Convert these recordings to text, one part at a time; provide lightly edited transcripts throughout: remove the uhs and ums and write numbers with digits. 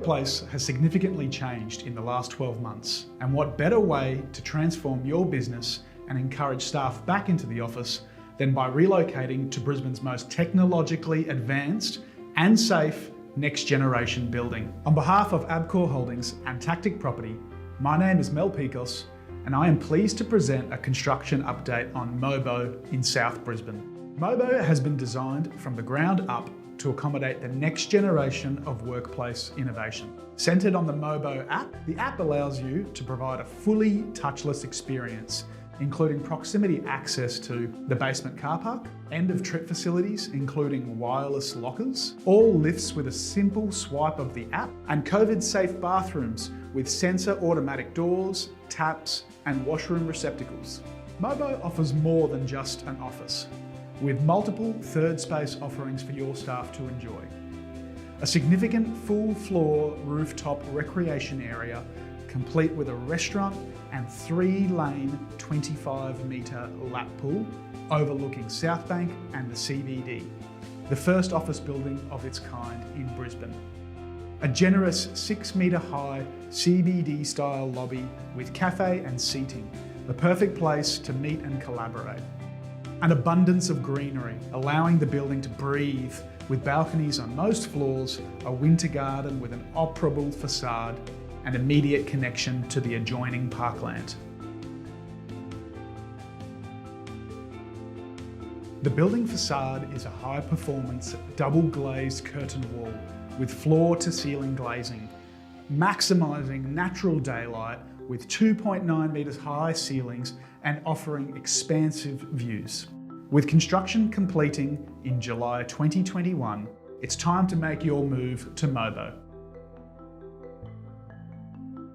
workplace has significantly changed in the last 12 months, and what better way to transform your business and encourage staff back into the office than by relocating to Brisbane's most technologically advanced and safe next generation building. On behalf of Abcor Holdings and Tactic Property, my name is Mel Picos, and I am pleased to present a construction update on Mobo in South Brisbane. Mobo has been designed from the ground up to accommodate the next generation of workplace innovation. Centred on the Mobo app, the app allows you to provide a fully touchless experience, including proximity access to the basement car park, end of trip facilities, including wireless lockers, all lifts with a simple swipe of the app, and COVID-safe bathrooms with sensor automatic doors, taps, and washroom receptacles. Mobo offers more than just an office, with multiple third space offerings for your staff to enjoy. A significant full-floor rooftop recreation area, complete with a restaurant and 3-lane 25-metre lap pool overlooking South Bank and the CBD, the first office building of its kind in Brisbane. A generous 6-metre high CBD-style lobby with cafe and seating, the perfect place to meet and collaborate. An abundance of greenery, allowing the building to breathe with balconies on most floors, a winter garden with an operable facade, and immediate connection to the adjoining parkland. The building facade is a high-performance, double-glazed curtain wall with floor-to-ceiling glazing, maximising natural daylight with 2.9 metres high ceilings and offering expansive views. With construction completing in July 2021, it's time to make your move to Mobo.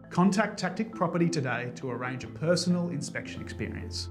Contact Tactic Property today to arrange a personal inspection experience.